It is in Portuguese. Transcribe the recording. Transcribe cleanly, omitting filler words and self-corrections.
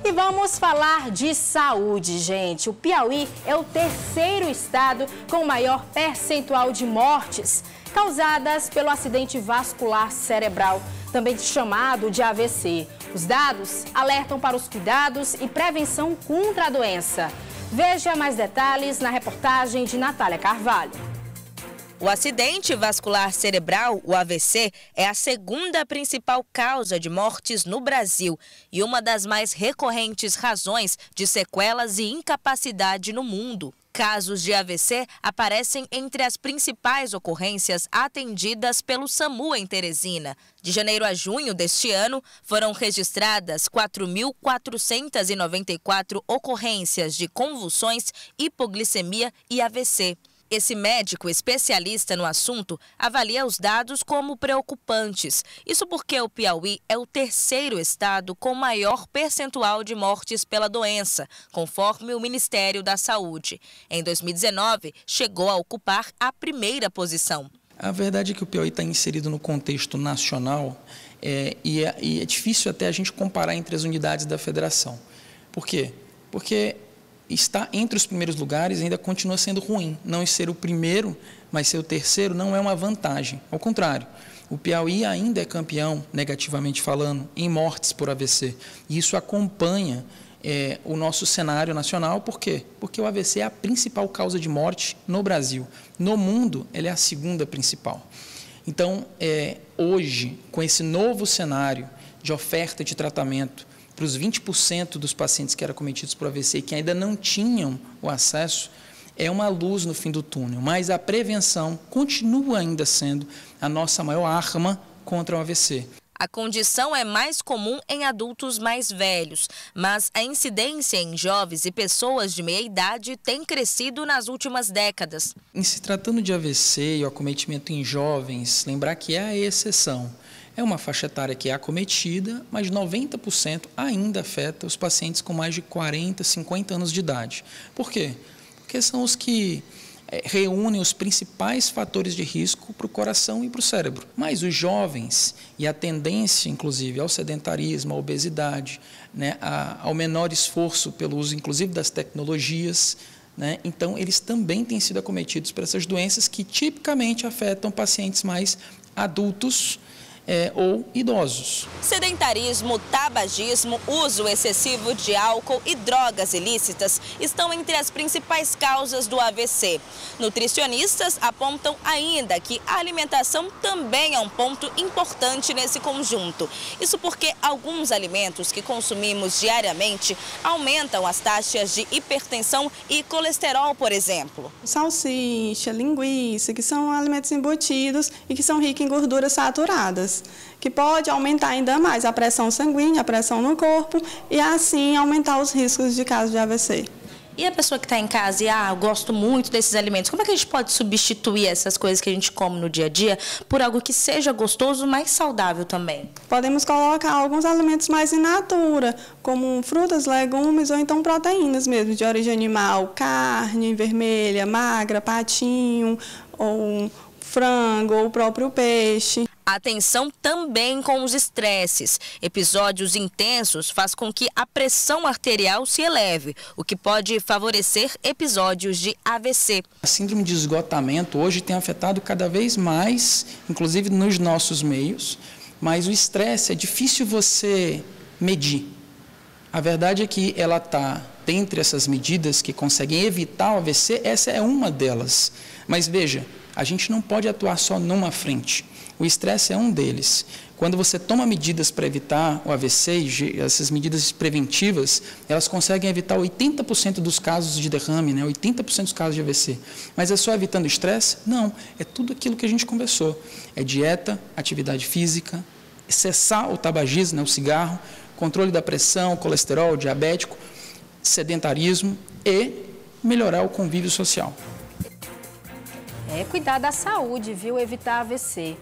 E vamos falar de saúde, gente. O Piauí é o terceiro estado com maior percentual de mortes causadas pelo acidente vascular cerebral, também chamado de AVC. Os dados alertam para os cuidados e prevenção contra a doença. Veja mais detalhes na reportagem de Natália Carvalho. O acidente vascular cerebral, o AVC, é a segunda principal causa de mortes no Brasil e uma das mais recorrentes razões de sequelas e incapacidade no mundo. Casos de AVC aparecem entre as principais ocorrências atendidas pelo SAMU em Teresina. De janeiro a junho deste ano, foram registradas 4.494 ocorrências de convulsões, hipoglicemia e AVC. Esse médico especialista no assunto avalia os dados como preocupantes. Isso porque o Piauí é o terceiro estado com maior percentual de mortes pela doença, conforme o Ministério da Saúde. Em 2019, chegou a ocupar a primeira posição. A verdade é que o Piauí está inserido no contexto nacional e é difícil até a gente comparar entre as unidades da federação. Por quê? Porque estar entre os primeiros lugares ainda continua sendo ruim. Não ser o primeiro, mas ser o terceiro não é uma vantagem. Ao contrário, o Piauí ainda é campeão, negativamente falando, em mortes por AVC. E isso acompanha o nosso cenário nacional. Por quê? Porque o AVC é a principal causa de morte no Brasil. No mundo, ele é a segunda principal. Então, hoje, com esse novo cenário de oferta de tratamento, para os 20% dos pacientes que eram acometidos por AVC e que ainda não tinham o acesso, é uma luz no fim do túnel. Mas a prevenção continua ainda sendo a nossa maior arma contra o AVC. A condição é mais comum em adultos mais velhos, mas a incidência em jovens e pessoas de meia idade tem crescido nas últimas décadas. Em se tratando de AVC e o acometimento em jovens, lembrar que é a exceção. É uma faixa etária que é acometida, mas 90% ainda afeta os pacientes com mais de 40, 50 anos de idade. Por quê? Porque são os que reúnem os principais fatores de risco para o coração e para o cérebro. Mas os jovens, e a tendência, inclusive, ao sedentarismo, à obesidade, ao menor esforço pelo uso, inclusive, das tecnologias, então eles também têm sido acometidos por essas doenças que tipicamente afetam pacientes mais adultos, ou idosos. Sedentarismo, tabagismo, uso excessivo de álcool e drogas ilícitas estão entre as principais causas do AVC. Nutricionistas apontam ainda que a alimentação também é um ponto importante nesse conjunto. Isso porque alguns alimentos que consumimos diariamente aumentam as taxas de hipertensão e colesterol, por exemplo. Salsicha, linguiça, que são alimentos embutidos e que são ricos em gorduras saturadas, que pode aumentar ainda mais a pressão sanguínea, a pressão no corpo e assim aumentar os riscos de caso de AVC. E a pessoa que está em casa e, eu gosto muito desses alimentos, como é que a gente pode substituir essas coisas que a gente come no dia a dia por algo que seja gostoso, mas saudável também? Podemos colocar alguns alimentos mais in natura, como frutas, legumes ou então proteínas mesmo, de origem animal, carne vermelha, magra, patinho, ou frango, ou o próprio peixe. Atenção também com os estresses. Episódios intensos faz com que a pressão arterial se eleve, o que pode favorecer episódios de AVC. A síndrome de esgotamento hoje tem afetado cada vez mais, inclusive nos nossos meios, mas o estresse é difícil você medir. A verdade é que ela está dentre essas medidas que conseguem evitar o AVC, essa é uma delas. Mas veja, a gente não pode atuar só numa frente. O estresse é um deles. Quando você toma medidas para evitar o AVC, essas medidas preventivas, elas conseguem evitar 80% dos casos de derrame, 80% dos casos de AVC. Mas é só evitando o estresse? Não, é tudo aquilo que a gente conversou. É dieta, atividade física, cessar o tabagismo, o cigarro, controle da pressão, colesterol, diabético, sedentarismo e melhorar o convívio social. Cuidar da saúde, viu? Evitar AVC.